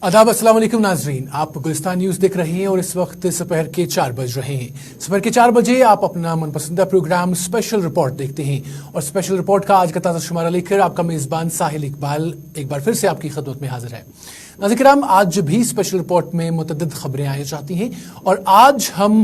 आदाब, अस्सलाम वालेकुम नाजरीन। आप गुलिस्तान न्यूज देख रहे हैं और इस वक्त दोपहर के 4 बज रहे हैं। दोपहर के 4 बजे आप अपना मनपसंदा प्रोग्राम स्पेशल रिपोर्ट देखते हैं और स्पेशल रिपोर्ट का आज का ताज़ा शुमारा लेकर आपका मेजबान साहिल इकबाल एक बार फिर से आपकी खिदमत में हाजिर है। नाज़रीन किराम, आज भी स्पेशल रिपोर्ट में मुतअद्दिद खबरें आई जाती हैं और आज हम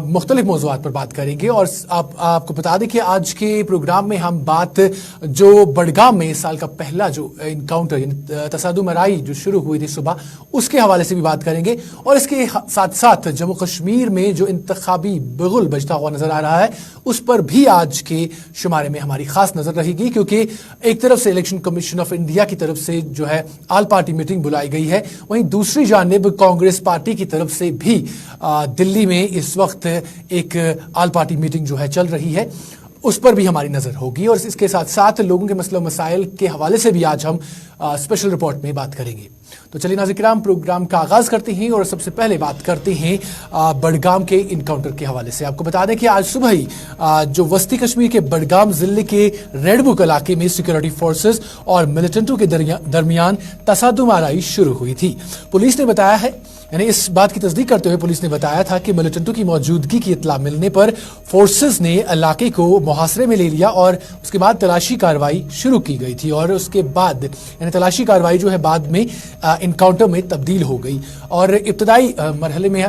मुख्तलिफ मौज़ूआत पर बात करेंगे। और आपको बता दें कि आज के प्रोग्राम में हम बात जो बडगाम में इस साल का पहला जो इनकाउंटर यानी तसादुम आराई जो शुरू हुई थी सुबह, उसके हवाले से भी बात करेंगे। और इसके साथ साथ जम्मू कश्मीर में जो इंतखाबी बिगुल बजता हुआ नजर आ रहा है, उस पर भी आज के शुमारे में हमारी खास नजर रहेगी, क्योंकि एक तरफ से इलेक्शन कमीशन ऑफ इंडिया की तरफ से जो है आल पार्टी मीटिंग बुलाई गई है, वहीं दूसरी जानिब कांग्रेस पार्टी की तरफ से भी दिल्ली में इस वक्त एक आल पार्टी मीटिंग जो है चल रही है, उस पर भी हमारी नजर होगी। और इसके साथ साथ लोगों के मसले मसाइल के हवाले से भी आज हम स्पेशल रिपोर्ट में बात करेंगे। तो चलिए नाज़रीन किराम, प्रोग्राम का आगाज करते हैं और सबसे पहले बात करते हैं बडगाम के इनकाउंटर के हवाले से। आपको बता दें कि आज सुबह ही जो वस्ती कश्मीर के बडगाम जिले के रेड बुक इलाके में सिक्योरिटी फोर्सेस और मिलिटेंटों के दरमियान तसादुम आराई शुरू हुई थी। पुलिस ने बताया है, यानी इस बात की तस्दीक करते हुए पुलिस ने बताया था कि मिलिटेंटों की मौजूदगी की इत्तला मिलने पर फोर्सेस ने इलाके को मुहासरे में ले लिया और उसके बाद तलाशी कार्रवाई शुरू की गई थी। और उसके बाद यानी तलाशी कार्रवाई जो है बाद में इनकाउंटर में तब्दील हो गई। और इब्तदाई मरहले में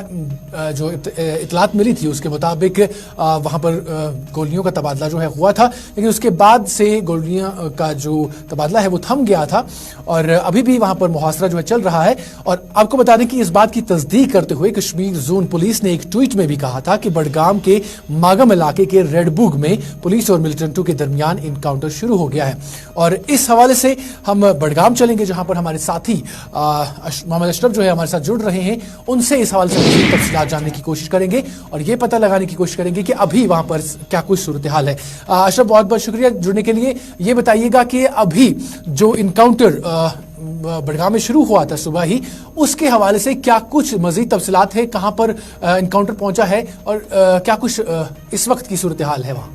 जो इतलात मिली थी उसके मुताबिक वहां पर गोलियों का तबादला जो है हुआ था, लेकिन उसके बाद से गोलियां का जो तबादला है वो थम गया था और अभी भी वहां पर मुहासरा जो है चल रहा है। और आपको बता दें कि इस बात की तस्दीक करते हुए कश्मीर जोन पुलिस ने एक ट्वीट में भी कहा था कि बडगाम के मागम इलाके के रेडबुग में पुलिस और मिलिटेंटों के दरमियान इनकाउंटर शुरू हो गया है। और इस हवाले से हम बडगाम चलेंगे, जहां पर हमारे साथी मोहम्मद अशरफ जो है हमारे साथ जुड़ रहे हैं। उनसे इस हवाले से मज़ीद तफसीलात जानने की कोशिश करेंगे और ये पता लगाने की कोशिश करेंगे कि अभी वहां पर क्या कुछ सूरत हाल है। अशरफ, बहुत बहुत शुक्रिया जुड़ने के लिए। ये बताइएगा कि अभी जो इनकाउंटर बडगाम में शुरू हुआ था सुबह ही, उसके हवाले से क्या कुछ मजीद तफसीलात है, कहां पर इनकाउंटर पहुंचा है और क्या कुछ इस वक्त की सूरत हाल है वहां?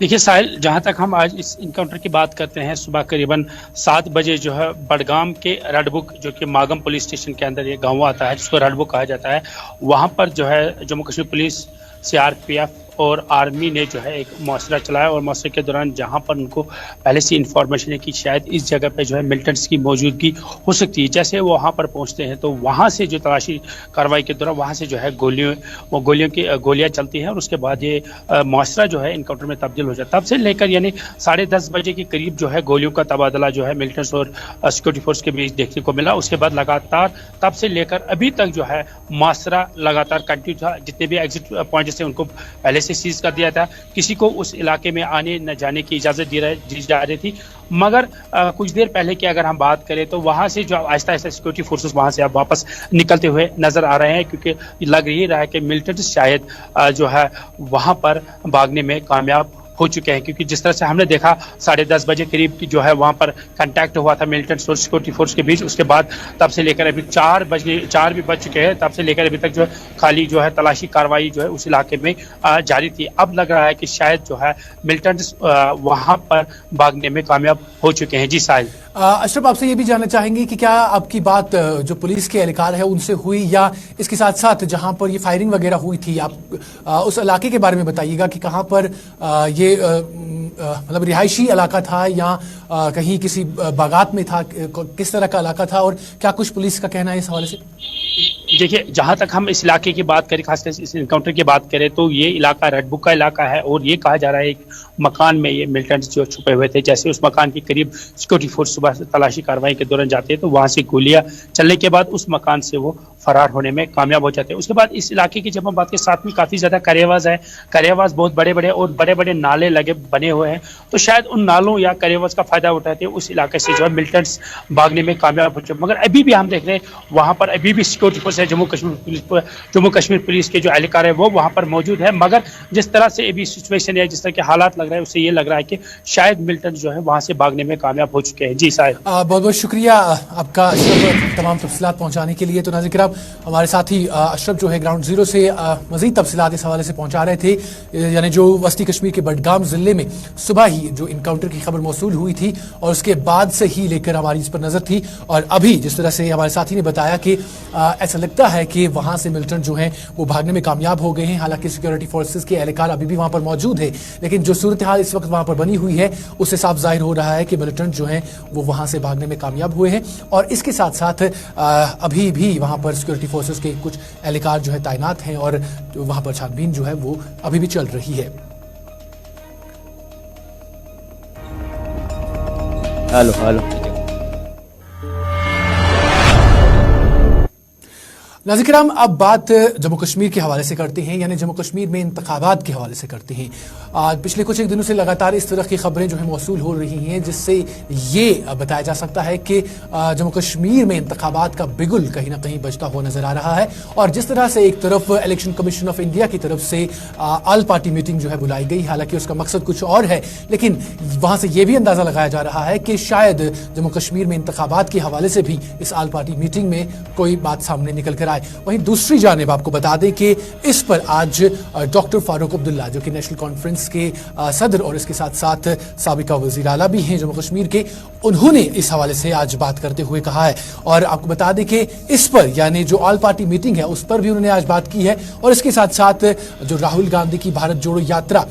देखिए साहिल, जहां तक हम आज इस इनकाउंटर की बात करते हैं, सुबह करीबन 7 बजे जो है बडगाम के रेडबुक, जो कि मागम पुलिस स्टेशन के अंदर ये गांव आता है जिसको रेडबुक कहा जाता है, वहां पर जो है जम्मू कश्मीर पुलिस, सीआरपीएफ और आर्मी ने जो है एक मुआसरा चलाया। और मुआसरे के दौरान जहां पर उनको पहले से इंफॉर्मेशन है कि शायद इस जगह पे जो है मिलिटेंट्स की मौजूदगी हो सकती है, जैसे वो वहां पर पहुंचते हैं तो वहां से जो तलाशी कार्रवाई के दौरान वहां से जो है गोलियां चलती हैं और उसके बाद ये मुआसरा जो है इनकाउंटर में तब्दील हो जाता है। तब से लेकर यानी 10:30 बजे के करीब जो है गोलियों का तबादला जो है मिलिटेंट्स और सिक्योरिटी फोर्स के बीच देखने को मिला। उसके बाद लगातार तब से लेकर अभी तक जो है मुआसरा लगातार कंटिन्यू था। जितने भी एग्जिट पॉइंट से उनको पहले से सीज कर दिया था, किसी को उस इलाके में आने न जाने की इजाजत दी जा रही थी। मगर कुछ देर पहले की अगर हम बात करें तो वहां से जो आहिस्ता आहिस्ता सिक्योरिटी फोर्सेस वहां से अब वापस निकलते हुए नजर आ रहे हैं, क्योंकि लग ही रहा है कि मिलिटेंट्स शायद जो है वहां पर भागने में कामयाब हो चुके हैं। क्योंकि जिस तरह से हमने देखा 10:30 बजे करीब की जो है वहां पर कांटेक्ट हुआ था मिलिटेंट्स और सिक्योरिटी फोर्स के बीच। उसके बाद तब से लेकर अभी 4 भी बज चुके हैं, तब से लेकर अभी तक जो है खाली जो है तलाशी कार्रवाई जो है उस इलाके में जारी थी। अब लग रहा है कि शायद जो है मिलिटेंट्स वहां पर भागने में कामयाब हो चुके हैं। जी साहिल। अशरफ, आपसे ये भी जानना चाहेंगे कि क्या आपकी बात जो पुलिस के एहलकार है उनसे हुई, या इसके साथ साथ जहां पर ये फायरिंग वगैरह हुई थी, आप उस इलाके के बारे में बताइएगा कि कहां पर ये मतलब रिहायशी इलाका था या कहीं किसी बागात में था, किस तरह का इलाका था और क्या कुछ पुलिस का कहना है इस हवाले से? देखिए, जहां तक हम इस इलाके की बात करें, खासकर इस इनकाउंटर की बात करें, तो ये इलाका रेडबुक का इलाका है और ये कहा जा रहा है एक मकान में ये मिलिटेंट्स जो छुपे हुए थे। जैसे उस मकान के करीब सिक्योरिटी फोर्स सुबह से तलाशी कार्रवाई के दौरान जाते हैं तो वहां से गोलियां चलने के बाद उस मकान से वो फरार होने में कामयाब हो जाते हैं। उसके बाद इस इलाके की जब हम बात करें, साथ में काफी ज्यादा करेवाज है, करेवाज बहुत बड़े बड़े और बड़े बड़े नाले लगे बने हुए हैं, तो शायद उन नालों या करेवाज का फायदा उठाते उस इलाके से जो है मिलिटेंट्स भागने में कामयाब हो चुके। मगर अभी भी हम देख रहे हैं वहां पर अभी भी सिक्योरिटी फोर्स है जम्मू कश्मीर पुलिस के जो एहलकार है वो वहाँ पर मौजूद है, मगर जिस तरह से अभी सिचुएशन है, जिस तरह के हालात लग रहे हैं, उससे ये लग रहा है कि शायद मिल्टन जो है वहाँ से भागने में कामयाब हो चुके हैं। जी साहिल, बहुत बहुत शुक्रिया आपका अशरफ तमाम तफसीलात पहुंचाने के लिए। तो नाज़रीन किराम, हमारे साथी अशरफ जो है ग्राउंड जीरो से मजीद तफसीलात इस हवाले से पहुंचा रहे थे, यानी जो वस्ती कश्मीर के बडगाम जिले में सुबह ही जो इनकाउंटर की खबर मौसूल हुई थी और उसके बाद से ही लेकर हमारी इस पर नजर थी। और अभी जिस तरह से हमारे साथी ने बताया कि ऐसा लगता है कि वहां से मिल्टन जो है वो भागने में कामयाब हो गए हैं। हालांकि सिक्योरिटी फोर्सेस के एहलकार अभी भी वहां पर मौजूद है, लेकिन जो सूरत हाल इस वक्त वहां पर बनी हुई है उससे साफ जाहिर हो रहा है कि मिलिटेंट जो हैं वो वहां से भागने में कामयाब हुए हैं। और इसके साथ साथ अभी भी वहां पर सिक्योरिटी फोर्सेस के कुछ एहलकार जो है तैनात हैं और वहां पर छानबीन जो है वो अभी भी चल रही है। हेलो हेलो नाज़रीन किराम, अब बात जम्मू कश्मीर के हवाले से करते हैं, यानी जम्मू कश्मीर में इंतखाबात के हवाले से करते हैं। पिछले कुछ एक दिनों से लगातार इस तरह की खबरें जो है मौसूल हो रही हैं, जिससे ये बताया जा सकता है कि जम्मू कश्मीर में इंतखाबात का बिगुल कहीं ना कहीं बजता हुआ नजर आ रहा है। और जिस तरह से एक तरफ इलेक्शन कमीशन ऑफ इंडिया की तरफ से ऑल पार्टी मीटिंग जो है बुलाई गई, हालांकि उसका मकसद कुछ और है, लेकिन वहां से यह भी अंदाजा लगाया जा रहा है कि शायद जम्मू कश्मीर में इंतखाबात के हवाले से भी इस ऑल पार्टी मीटिंग में कोई बात सामने निकल कर आए। वहीं दूसरी जानिब आपको बता दें कि इस पर आज डॉक्टर फारूक अब्दुल्ला जो कि नेशनल कॉन्फ्रेंस के सदर और इसके साथ साथ साबिका वजीर आला भी हैं जम्मू कश्मीर के, उन्होंने इस हवाले से आज बात करते हुए कहा है। और आपको बता दें कि इस पर यानी जो ऑल पार्टी मीटिंग है उस पर भी उन्होंने आज बात की है। और इसके साथ साथ जो राहुल गांधी की भारत जोड़ो यात्रा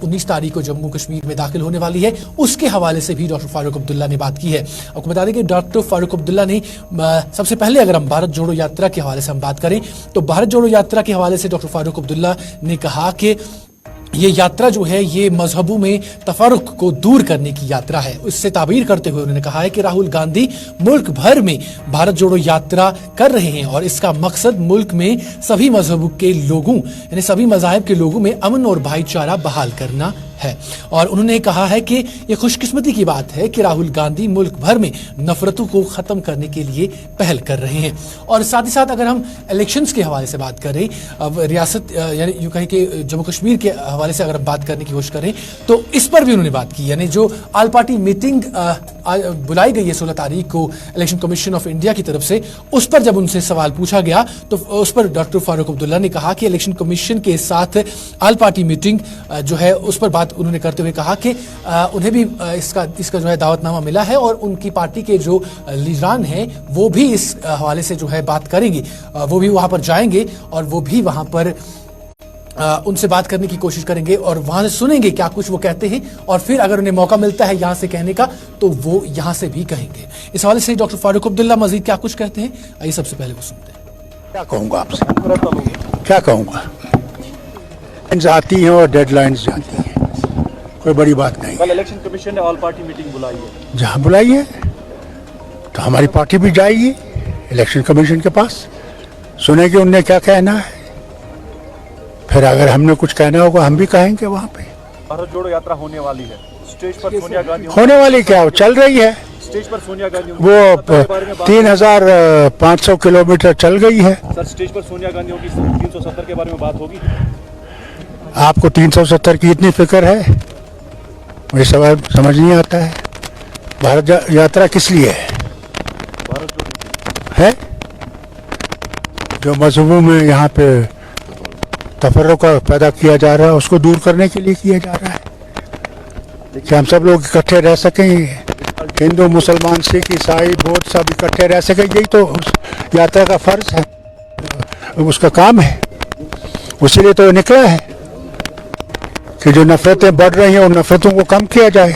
19 तारीख को जम्मू कश्मीर में दाखिल होने वाली है, उसके हवाले से भी डॉक्टर फारूक अब्दुल्ला ने बात की है। आपको बता दें कि डॉक्टर फारूक अब्दुल्ला ने सबसे पहले अगर हम भारत जोड़ो यात्रा के हवाले से हम बात करें तो भारत जोड़ो यात्रा के हवाले से डॉक्टर फारूक अब्दुल्ला ने कहा कि ये यात्रा जो है ये मजहबों में तफरुक को दूर करने की यात्रा है। इससे ताबीर करते हुए उन्होंने कहा है कि राहुल गांधी मुल्क भर में भारत जोड़ो यात्रा कर रहे हैं और इसका मकसद मुल्क में सभी मजहबों के लोगों यानी सभी मजाहब के लोगों में अमन और भाईचारा बहाल करना है। और उन्होंने कहा है कि यह खुशकिस्मती की बात है कि राहुल गांधी मुल्क भर में नफरतों को खत्म करने के लिए पहल कर रहे हैं। और साथ ही साथ अगर हम इलेक्शंस के हवाले से बात करें, अब रियासत यानी यूं कहें कि जम्मू कश्मीर के हवाले से अगर हम बात करने की कोशिश करें तो इस पर भी उन्होंने बात की, यानी जो ऑल पार्टी मीटिंग बुलाई गई है 16 तारीख को इलेक्शन कमीशन ऑफ इंडिया की तरफ से, उस पर जब उनसे सवाल पूछा गया तो उस पर डॉक्टर फारूक अब्दुल्ला ने कहा कि इलेक्शन कमीशन के साथ ऑल पार्टी मीटिंग जो है उस पर बात उन्होंने करते हुए कहा कि उन्हें भी इसका जो है दावतनामा मिला है और उनकी पार्टी के जो लीडरान हैं वो भी इस हवाले से जो है बात करेंगे, वो भी वहां पर जाएंगे और वो भी वहां पर उनसे बात करने की कोशिश करेंगे और वहां से सुनेंगे क्या कुछ वो कहते हैं और फिर अगर उन्हें मौका मिलता है यहां से कहने का तो वो यहां से भी कहेंगे। इस हवाले से डॉक्टर फारूक अब्दुल्ला मजीद क्या कुछ कहते हैं, आइए सबसे पहले वो सुनते हैं। क्या कहूँगा आपसे, क्या कहूँगा, आती हैं और डेडलाइंस जाती हैं, कोई बड़ी बात नहीं। कल इलेक्शन कमीशन ने ऑल पार्टी मीटिंग बुलाई है, जहाँ बुलाई है तो हमारी पार्टी भी जाएगी इलेक्शन कमीशन के पास, सुनेगी उनने क्या कहना है, फिर अगर हमने कुछ कहना होगा हम भी कहेंगे वहाँ पे। भारत जोड़ो यात्रा होने वाली है, स्टेज पर सोनिया गांधी होने वाली क्या चल रही है, स्टेज पर सोनिया गांधी वो 3500 किलोमीटर चल गई है। सर स्टेज पर सोनिया गांधी होगी, 370 के बारे में बात होगी। आपको 370 की इतनी फिक्र है, मुझे सवाल समझ नहीं आता है। भारत यात्रा किस लिए है? जो मजहबों में यहाँ पे तफर्रुक़ पैदा किया जा रहा है उसको दूर करने के लिए किया जा रहा है कि हम सब लोग इकट्ठे रह सकें, हिंदू मुसलमान सिख ईसाई बौद्ध सब इकट्ठे रह सकें, यही तो यात्रा का फर्ज है, उसका काम है। उसीलिए तो निकला है कि जो नफरतें बढ़ रही हैं उन नफरतों को कम किया जाए।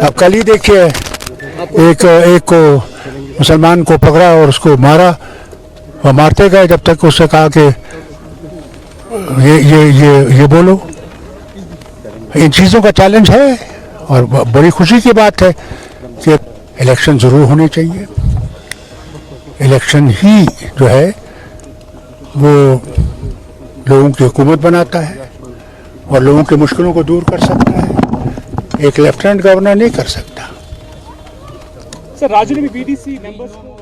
अब कल ही देखिए एक को मुसलमान को पकड़ा और उसको मारा और मारते गए जब तक उससे कहा कि ये बोलो। इन चीज़ों का चैलेंज है और बड़ी खुशी की बात है कि इलेक्शन ज़रूर होने चाहिए। इलेक्शन ही जो है वो लोगों की हुकूमत बनाता है और लोगों की मुश्किलों को दूर कर सकता है, एक लेफ्टिनेंट गवर्नर नहीं कर सकता। सर राज्य में बीडीसी मेंबर्स को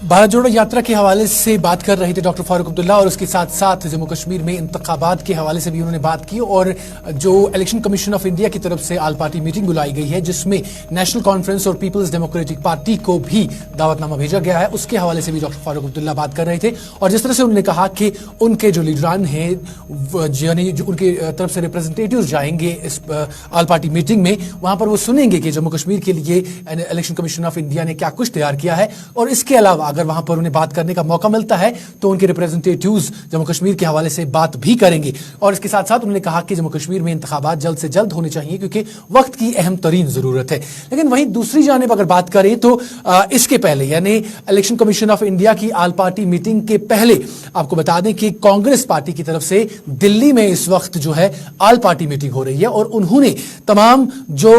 भारत जोड़ो यात्रा के हवाले से बात कर रहे थे डॉक्टर फारूक अब्दुल्ला, और उसके साथ साथ जम्मू कश्मीर में इंतखाबात के हवाले से भी उन्होंने बात की। और जो इलेक्शन कमीशन ऑफ इंडिया की तरफ से आल पार्टी मीटिंग बुलाई गई है, जिसमें नेशनल कॉन्फ्रेंस और पीपल्स डेमोक्रेटिक पार्टी को भी दावतनामा भेजा गया है, उसके हवाले से भी डॉक्टर फारूक अब्दुल्ला बात कर रहे थे। और जिस तरह से उन्होंने कहा कि उनके जो लीडरान हैं, यानी जो उनके तरफ से रिप्रेजेंटेटिव जाएंगे इस आल पार्टी मीटिंग में, वहां पर वो सुनेंगे कि जम्मू कश्मीर के लिए इलेक्शन कमीशन ऑफ इंडिया ने क्या कुछ तैयार किया है। और इसके अलावा अगर वहां पर उन्हें बात करने का मौका मिलता है तो उनके रिप्रेजेंटेटिव्स जम्मू कश्मीर के हवाले से बात भी करेंगे। और इसके साथ साथ उन्होंने कहा कि जम्मू कश्मीर में इंतखाबात जल्द से जल्द होने चाहिए, क्योंकि वक्त की अहम तरीन जरूरत है। लेकिन वहीं दूसरी जानिब अगर बात करें तो इसके पहले, यानी इलेक्शन कमीशन ऑफ इंडिया की आल पार्टी मीटिंग के पहले, आपको बता दें कि कांग्रेस पार्टी की तरफ से दिल्ली में इस वक्त जो है आल पार्टी मीटिंग हो रही है। और उन्होंने तमाम जो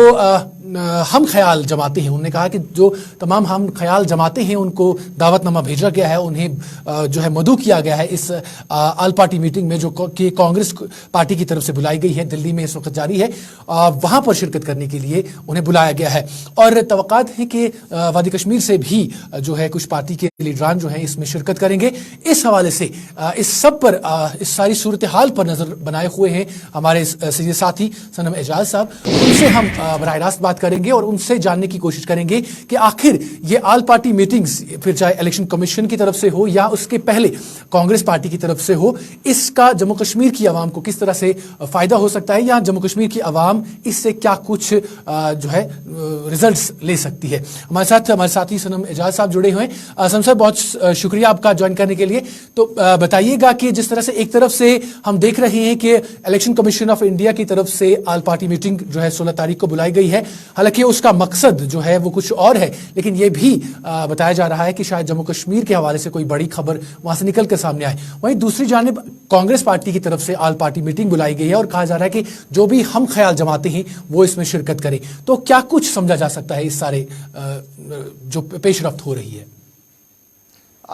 हम ख्याल जमाते हैं, उन्होंने कहा कि जो तमाम हम ख्याल जमाते हैं उनको दावतनामा भेजा गया है, उन्हें जो है मदऊ किया गया है इस आल पार्टी मीटिंग में, जो कि कांग्रेस पार्टी की तरफ से बुलाई गई है, दिल्ली में इस वक्त जारी है, वहां पर शिरकत करने के लिए उन्हें बुलाया गया है। और तवक्कात है कि वादी कश्मीर से भी जो है कुछ पार्टी के लीडरान जो है इसमें शिरकत करेंगे। इस हवाले से इस सब पर, इस सारी सूरत हाल पर नजर बनाए हुए हैं हमारे सीधे साथी सनम एजाज साहब। उनसे हम बराह रास्त बात करेंगे और उनसे जानने की कोशिश करेंगे कि आखिर ये आल पार्टी मीटिंग्स, फिर चाहे इलेक्शन कमीशन की तरफ से हो या उसके पहले कांग्रेस पार्टी की तरफ से हो, इसका जम्मू कश्मीर की आवाम को किस तरह से फायदा हो सकता है, या जम्मू कश्मीर की आवाम इससे क्या कुछ जो है रिजल्ट्स ले सकती है। हमारे साथी सनम एजाज साहब जुड़े हुए हैं। सनम साहब, बहुत शुक्रिया आपका ज्वाइन करने के लिए। तो बताइएगा कि जिस तरह से एक तरफ से हम देख रहे हैं कि इलेक्शन कमीशन ऑफ इंडिया की तरफ से आल पार्टी मीटिंग जो है 16 तारीख को बुलाई गई है, हालांकि उसका मकसद जो है वो कुछ और है, लेकिन ये भी बताया जा रहा है कि शायद जम्मू कश्मीर के हवाले से कोई बड़ी खबर वहां से निकल कर सामने आए। वहीं दूसरी जानिब कांग्रेस पार्टी की तरफ से आल पार्टी मीटिंग बुलाई गई है और कहा जा रहा है कि जो भी हम ख्याल जमाते हैं वो इसमें शिरकत करें। तो क्या कुछ समझा जा सकता है इस सारे जो पेशरफ्त हो रही है?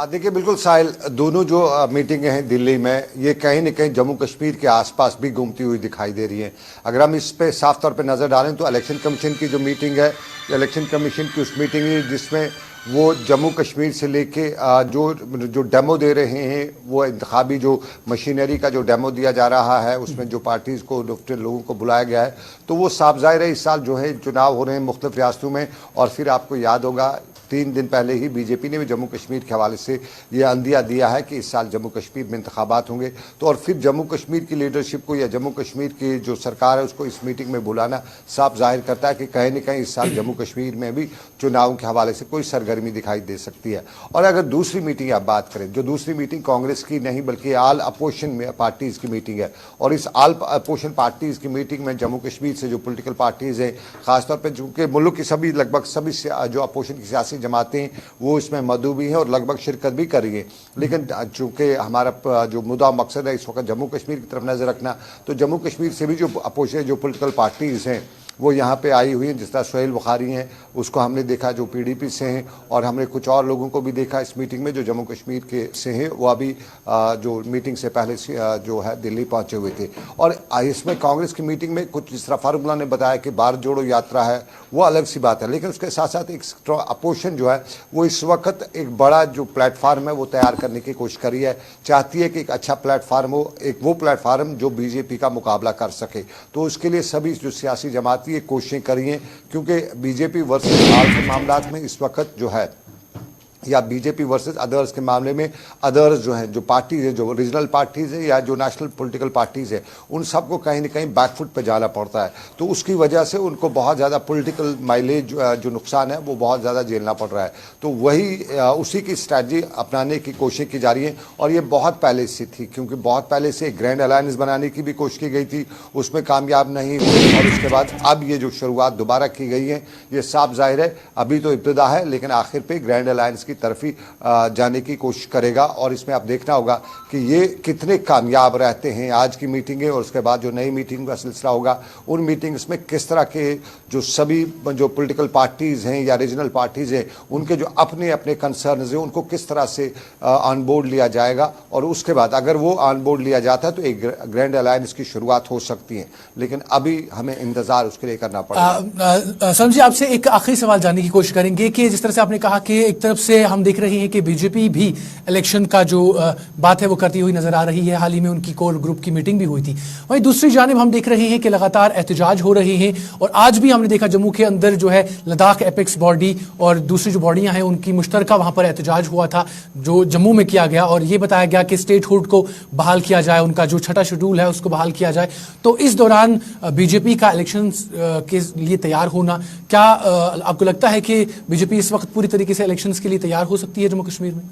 देखिए, बिल्कुल साहिल, दोनों जो मीटिंगें हैं दिल्ली में, ये कहीं न कहीं जम्मू कश्मीर के आसपास भी घूमती हुई दिखाई दे रही हैं। अगर हम इस पे साफ तौर पे नज़र डालें तो इलेक्शन कमीशन की जो मीटिंग है, इलेक्शन कमीशन की उस मीटिंग है जिसमें वो जम्मू कश्मीर से लेके जो डेमो दे रहे हैं, वो इंतखाबी जो मशीनरी का जो डेमो दिया जा रहा है, उसमें जो पार्टीज़ को, डिफरेंट लोगों को बुलाया गया है, तो वो साफ ज़ाहिर है इस साल जो है चुनाव हो रहे हैं मुख्तलिफ रियासतों में। और फिर आपको याद होगा 3 दिन पहले ही बीजेपी ने भी जम्मू कश्मीर के हवाले से ये अंदिया दिया है कि इस साल जम्मू कश्मीर में इंतखाबात होंगे। तो और फिर जम्मू कश्मीर की लीडरशिप को या जम्मू कश्मीर की जो सरकार है उसको इस मीटिंग में बुलाना साफ जाहिर करता है कि कहीं न कहीं इस साल जम्मू कश्मीर में भी चुनाव के हवाले से कोई सरगर्मी दिखाई दे सकती है। और अगर दूसरी मीटिंग आप बात करें, जो दूसरी मीटिंग कांग्रेस की नहीं बल्कि आल अपोजिशन पार्टीज़ की मीटिंग है, और इस आल अपोजिशन पार्टीज़ की मीटिंग में जम्मू कश्मीर से जो पोलिटिकल पार्टीज़ हैं, ख़ासतौर पर चूँकि मुल्क की सभी, लगभग सभी जो अपोजिशन की सियासी जमातें हैं वो इसमें मदऊ भी हैं और लगभग शिरकत भी कर रही है। लेकिन चूंकि हमारा जो मुद्दा मकसद है इस वक्त जम्मू कश्मीर की तरफ नज़र रखना, तो जम्मू कश्मीर से भी जो अपोजिशन जो पॉलिटिकल पार्टीज़ हैं वो यहाँ पे आई हुई हैं। जिस तरह सुहेल बुखारी हैं, उसको हमने देखा जो पीडीपी से हैं, और हमने कुछ और लोगों को भी देखा इस मीटिंग में जो जम्मू कश्मीर के से हैं, वो अभी जो मीटिंग से पहले जो है दिल्ली पहुँचे हुए थे। और इसमें कांग्रेस की मीटिंग में कुछ जिस तरह फारूक ने बताया कि भारत जोड़ो यात्रा है, वो अलग सी बात है, लेकिन उसके साथ साथ एक अपोजिशन जो है वो इस वक्त एक बड़ा जो प्लेटफार्म है वो तैयार करने की कोशिश करी है, चाहती है कि एक अच्छा प्लेटफार्म हो, एक वो प्लेटफार्म जो बीजेपी का मुकाबला कर सके। तो उसके लिए सभी जो सियासी जमात ये कोशिशें करी हैं, क्योंकि बीजेपी वर्सेस हाल के मामलात में इस वक्त जो है, या बीजेपी वर्सेस अदर्स के मामले में अदर्स जो हैं, जो पार्टीज़ हैं, जो रीजनल पार्टीज़ हैं या जो नेशनल पॉलिटिकल पार्टीज़ हैं, उन सबको कहीं ना कहीं बैकफुट पे जाना पड़ता है। तो उसकी वजह से उनको बहुत ज़्यादा पॉलिटिकल माइलेज जो नुकसान है वो बहुत ज़्यादा झेलना पड़ रहा है। तो वही उसी की स्ट्रैटेजी अपनाने की कोशिश की जा रही है, और ये बहुत पहले से थी, क्योंकि बहुत पहले से ग्रैंड अलायंस बनाने की भी कोशिश की गई थी, उसमें कामयाब नहीं हुई, और उसके बाद अब ये जो शुरुआत दोबारा की गई है, ये साफ जाहिर है अभी तो इब्तिदा है, लेकिन आखिर पे ग्रैंड अलायंस की तरफ ही जाने की कोशिश करेगा। और इसमें आप देखना होगा कि ये कितने कामयाब रहते हैं आज की मीटिंगें, और उसके बाद जो नई मीटिंग का सिलसिला होगा उन मीटिंग्स में किस तरह के जो सभी जो पॉलिटिकल पार्टीज़ हैं या रीजनल पार्टीज़ हैं उनके जो अपने अपने कंसर्न्स हैं उनको किस तरह से ऑन बोर्ड लिया जाएगा, और उसके बाद अगर वो ऑन बोर्ड लिया जाता है तो एक ग्रैंड अलायंस की शुरुआत हो सकती है। लेकिन अभी हमें इंतजार उसके लिए करना पड़ेगा। सनम जी, आपसे एक आखिरी सवाल जानने की कोशिश करेंगे कि जिस तरह से आपने कहा कि एक तरफ से से हम देख रहे हैं कि बीजेपी भी इलेक्शन का जो बात है वो करती हुई नजर आ रही है। हाल ही में उनकी कोर ग्रुप की मीटिंग भी हुई थी। वहीं दूसरी जानिब हम देख रहे हैं कि लगातार एहतजाज हो रहे हैं और आज भी हमने देखा जम्मू के अंदर जो है लद्दाख एपेक्स बॉडी और दूसरी जो बॉडियां हैं उनकी मुश्तरका वहां पर एहतजाज हुआ था जो जम्मू में किया गया और ये बताया गया कि स्टेटहुड को बहाल किया जाए, उनका जो छठा शेड्यूल है उसको बहाल किया जाए। तो इस दौरान बीजेपी का इलेक्शन के लिए तैयार होना, क्या आपको लगता है कि बीजेपी इस वक्त पूरी तरीके से इलेक्शंस के लिए तैयार हो सकती है जम्मू कश्मीर में?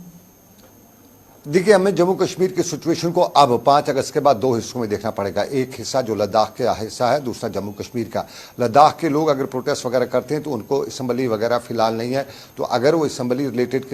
देखिए, हमें जम्मू कश्मीर की सिचुएशन को अब 5 अगस्त के बाद 2 हिस्सों में देखना पड़ेगा। एक हिस्सा जो लद्दाख का हिस्सा है, दूसरा जम्मू कश्मीर का। लद्दाख के लोग अगर प्रोटेस्ट वगैरह करते हैं तो उनको असम्बली वगैरह फिलहाल नहीं है, तो अगर वो असम्बली रिलेटेड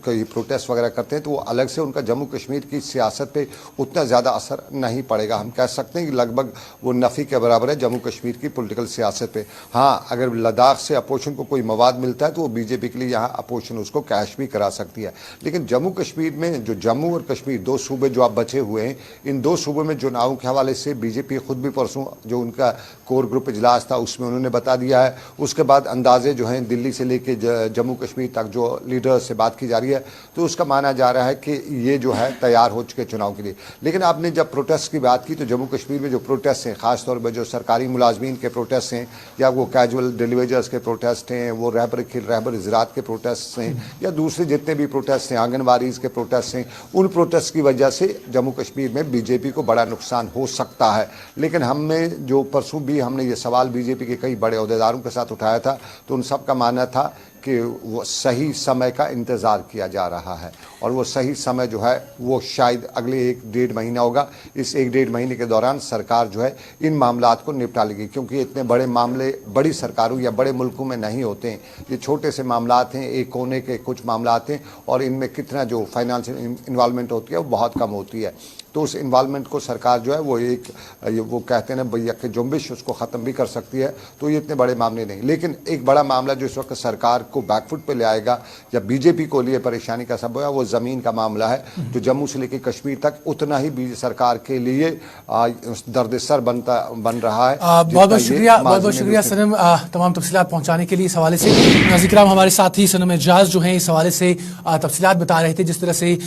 कोई प्रोटेस्ट वगैरह करते हैं तो वो अलग से उनका जम्मू कश्मीर की सियासत पे उतना ज़्यादा असर नहीं पड़ेगा। हम कह सकते हैं कि लगभग वो नफ़ी के बराबर है जम्मू कश्मीर की पोलिटिकल सियासत पे। हाँ, अगर लद्दाख से अपोजिशन को कोई मवाद मिलता है तो वो बीजेपी के लिए यहाँ अपोजिशन उसको कैश भी करा सकती है। लेकिन जम्मू कश्मीर में जो जम्मू और कश्मीर 2 सूबे जो आप बचे हुए हैं, इन 2 सूबों में चुनावों के हवाले से बीजेपी खुद भी परसों जो उनका कोर ग्रुप इजलास था उसमें उन्होंने बता दिया है। उसके बाद अंदाजे जो हैं दिल्ली से लेके जम्मू कश्मीर तक जो लीडर्स से बात की जा रही है तो उसका माना जा रहा है कि ये जो है तैयार हो चुके चुनाव के लिए। लेकिन आपने जब प्रोटेस्ट की बात की तो जम्मू कश्मीर में जो प्रोटेस्ट हैं, खासतौर पर जो सरकारी मुलाजमीन के प्रोटेस्ट हैं या वो कैजुअल डिलीवरीज के प्रोटेस्ट हैं, वो रहबर ज़राअत के प्रोटेस्ट हैं या दूसरे जितने भी प्रोटेस्ट हैं, आंगनबाड़ीज़ के प्रोटेस्ट हैं, उन प्रोटेस्ट की वजह से जम्मू कश्मीर में बीजेपी को बड़ा नुकसान हो सकता है। लेकिन हमने जो परसों भी हमने ये सवाल बीजेपी के कई बड़े अहदेदारों के साथ उठाया था तो उन सब का मानना था कि वो सही समय का इंतज़ार किया जा रहा है और वो सही समय जो है वो शायद अगले 1-1.5 महीना होगा। इस 1-1.5 महीने के दौरान सरकार जो है इन मामलात को निपटा लेगी, क्योंकि इतने बड़े मामले बड़ी सरकारों या बड़े मुल्कों में नहीं होते हैं। ये छोटे से मामलात हैं, एक कोने के कुछ मामलात हैं और इनमें कितना जो फाइनेंशियल इन्वॉल्वमेंट होती है वो बहुत कम होती है। तो उस इन्वॉल्वमेंट को सरकार जो है वो कहते हैं ना भैया कि जुम्बिश, उसको ख़त्म भी कर सकती है। तो ये इतने बड़े मामले नहीं। लेकिन एक बड़ा मामला जो इस वक्त सरकार को बैकफुट पे ले आएगा या बीजेपी को लिए परेशानी का सबब है वो ज़मीन का मामला है, जो जम्मू से लेकर कश्मीर तक उतना ही सरकार के लिए दर्द-ए-सर बन रहा है। बहुत बहुत शुक्रिया सनम तमाम तफसीलात पहुँचाने के लिए। इस हवाले से नाज़िर हमारे साथी सनम एजाज जो हैं इस हवाले से तफसीलात बता रहे थे, जिस तरह से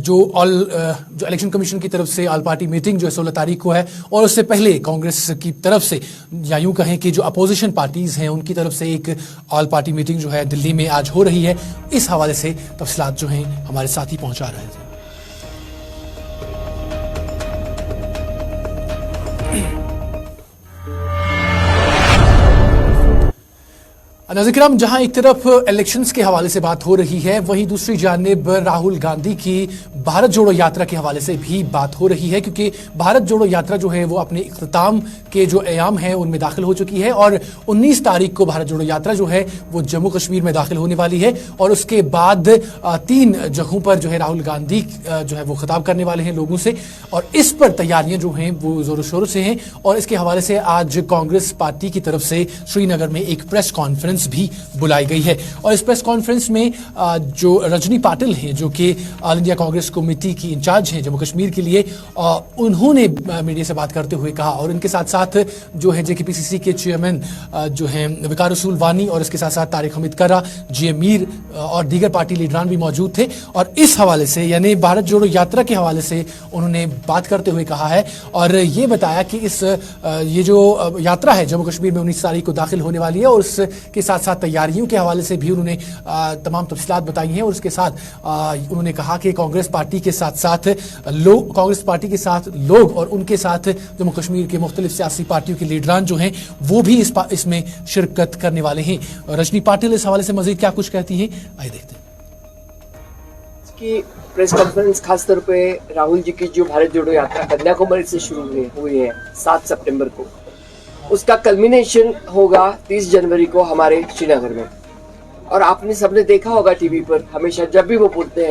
जो इलेक्शन कमीशन की तरफ से ऑल पार्टी मीटिंग जो है 16 तारीख को है और उससे पहले कांग्रेस की तरफ से या यूं कहें कि जो अपोजिशन पार्टीज हैं उनकी तरफ से एक ऑल पार्टी मीटिंग जो है दिल्ली में आज हो रही है। इस हवाले से तफसीलात जो हैं हमारे साथी पहुंचा रहे थे। नाज़िर, जहां एक तरफ इलेक्शंस के हवाले से बात हो रही है, वहीं दूसरी जानिब राहुल गांधी की भारत जोड़ो यात्रा के हवाले से भी बात हो रही है, क्योंकि भारत जोड़ो यात्रा जो है वो अपने इख्तिताम के जो अयाम हैं उनमें दाखिल हो चुकी है और 19 तारीख को भारत जोड़ो यात्रा जो है वो जम्मू कश्मीर में दाखिल होने वाली है और उसके बाद 3 जगहों पर जो है राहुल गांधी जो है वो खिताब करने वाले हैं लोगों से और इस पर तैयारियां जो हैं वो जोरों शोरों से हैं। और इसके हवाले से आज कांग्रेस पार्टी की तरफ से श्रीनगर में एक प्रेस कॉन्फ्रेंस भी बुलाई गई है और इस प्रेस कॉन्फ्रेंस में जो रजनी पाटिल हैं जो कि ऑल इंडिया कांग्रेस कमेटी की इंचार्ज हैं जम्मू कश्मीर के लिए, उन्होंने मीडिया से बात करते हुए कहा और इनके साथ साथ जो है जेकेपीसीसी के चेयरमैन जो हैं वकार रसूल वानी और इसके साथ साथ तारिक हमीद कर्रा, जी मीर और दीगर पार्टी लीडरान भी मौजूद थे। और इस हवाले से यानी भारत जोड़ो यात्रा के हवाले से उन्होंने बात करते हुए कहा है और ये बताया कि ये जो यात्रा है जम्मू कश्मीर में 19 तारीख को दाखिल होने वाली है और उसके साथ साथ तैयारियों के हवाले से भी उन्होंने तमाम तफसीलात बताई हैं और उसके साथ उन्होंने कहा कि कांग्रेस पार्टी के साथ लोग और उनके साथ जम्मू कश्मीर के मुख्तलिफ सियासी पार्टियों के लीडरान जो हैं वो भी इसमें शिरकत करने वाले हैं। रजनी पाटिल इस हवाले से मजीद क्या कुछ कहती हैं, आइए देखते हैं। की प्रेस कॉन्फ्रेंस खासतौर पे राहुल जी की जो भारत जोड़ो यात्रा कन्याकुमारी से शुरू हुई है 7 सितंबर को, उसका कल्मिनेशन होगा 30 जनवरी को हमारे श्रीनगर में। और आपने सबने देखा होगा टीवी पर, हमेशा जब भी वो बोलते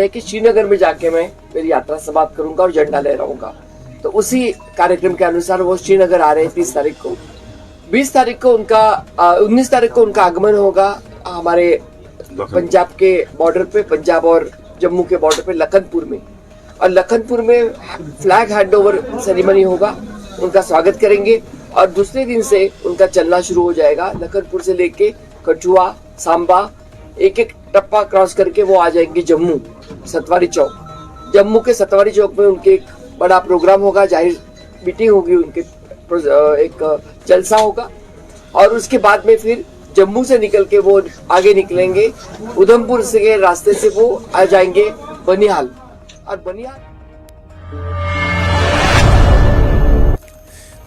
हैं कि श्रीनगर में जाके मैं मेरी यात्रा समाप्त करूंगा और झंडा लहराऊंगा। तो उसी कार्यक्रम के अनुसार वो श्रीनगर आ रहे हैं 30 तारीख को। 19 तारीख को उनका आगमन होगा हमारे पंजाब के बॉर्डर पे, पंजाब और जम्मू के बॉर्डर पे लखनपुर में, और लखनपुर में फ्लैग हैंड ओवर सेरेमनी होगा, उनका स्वागत करेंगे और दूसरे दिन से उनका चलना शुरू हो जाएगा। लखनपुर से लेके कठुआ, सांबा, एक टप्पा क्रॉस करके वो आ जाएंगे जम्मू सतवारी चौक। जम्मू के सतवारी चौक में उनके एक बड़ा प्रोग्राम होगा, जाहिर मीटिंग होगी, उनके एक जलसा होगा और उसके बाद में फिर जम्मू से निकल के वो आगे निकलेंगे, उधमपुर से के रास्ते से वो आ जाएंगे बनिहाल और बनिहाल।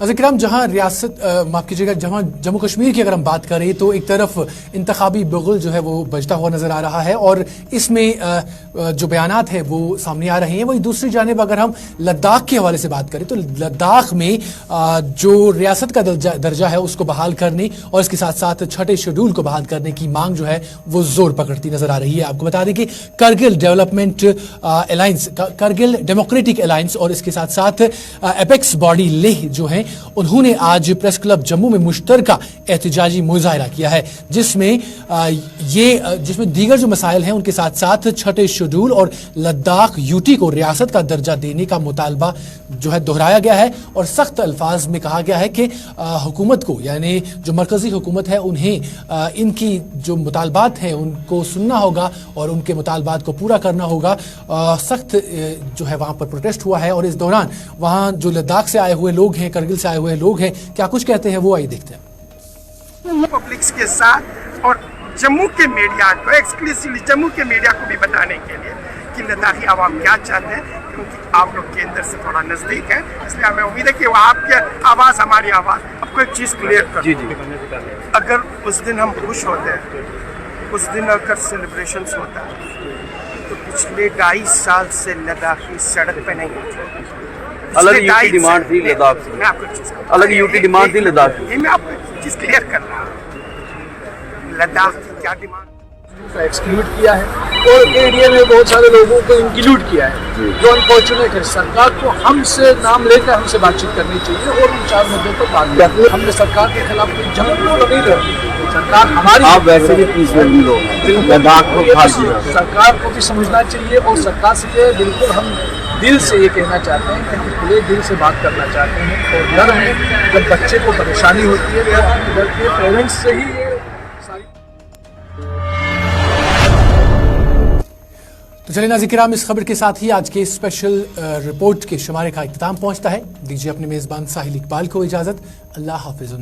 नाज़रीन, जहां रियासत माफ कीजिएगा, जहां जम्मू कश्मीर की अगर हम बात करें तो एक तरफ इंतखाबी बुग़ल जो है वो बजता हुआ नजर आ रहा है और इसमें जो बयानात है वो सामने आ रहे हैं। वही दूसरी जानिब अगर हम लद्दाख के हवाले से बात करें तो लद्दाख में जो रियासत का दर्जा है उसको बहाल करने और इसके साथ साथ छठे शेड्यूल को बहाल करने की मांग जो है वो जोर पकड़ती नजर आ रही है। आपको बता दें कि Kargil development alliance, Kargil democratic alliance और इसके साथ साथ एपेक्स बॉडी लेह जो है उन्होंने आज प्रेस क्लब जम्मू में मुश्तरका एहतजाजी मुजाहरा किया है, जिसमें दीगर जो मसाइल हैं उनके साथ साथ छठे शेड्यूल और लद्दाख यूटी को रियासत का दर्जा देने का मुतालबा जो है दोहराया गया है और सख्त अल्फाज में कहा गया है कि हुकूमत को, यानी जो मरकजी हुकूमत है, उन्हें इनकी जो मुतालबात हैं उनको सुनना होगा और उनके मुतालबात को पूरा करना होगा। सख्त जो है वहां पर प्रोटेस्ट हुआ है और इस दौरान वहां जो लद्दाख से आए हुए लोग हैं, करगिल से आए हुए लोग हैं, क्या कुछ कहते हैं वो आइए देखते हैं। पब्लिक्स के साथ और जम्मू के मीडिया को, एक्सक्लूसिवली जम्मू के मीडिया को भी बताने के लिए कि लद्दाखी आवाम क्या चाहते हैं, क्योंकि आप लोग केंद्र से थोड़ा नजदीक है, इसलिए हमें उम्मीद है कि वो आपकी आवाज़ हमारी आवाज़। आपको एक चीज़ क्लियर कर, अगर उस दिन हम खुश होते हैं, उस दिन अगर सेलिब्रेशंस होता है, तो पिछले 2.5 साल से लद्दाखी सड़क पे नहीं होते। अलग यूटी डिमांड थी लद्दाख से, मैं आपको चीज़ अलग यूटी डिमांड थी लद्दाख की। मैं आपको चीज़ क्लियर कर रहा हूँ, लद्दाख की क्या डिमांड एक्सक्लूड किया है और एरिया में बहुत सारे लोगों को इंक्लूड किया है, जो अनफॉर्चुनेट है। सरकार को हमसे नाम लेकर हमसे बातचीत करनी चाहिए और उन 4 मुद्दों पर बात करनी। हमने सरकार के खिलाफ कोई जंग तो नहीं लड़ी, सरकार हमारी, आप वैसे भी पीसफुल लोग, लद्दाख को खास किया, सरकार को भी समझना चाहिए और सरकार से ये बिल्कुल हम दिल से ये कहना चाहते हैं कि खुले दिल से बात करना चाहते हैं और डर में जब बच्चे को परेशानी होती है तो घर के पेरेंट्स से ही ये सारी। तो चलिए नाज़रीन, इस खबर के साथ ही आज के स्पेशल रिपोर्ट के शुमारे का इख्तिताम पहुंचता है। दीजिए अपने मेजबान साहिल इकबाल को इजाजत। अल्लाह हाफिज़।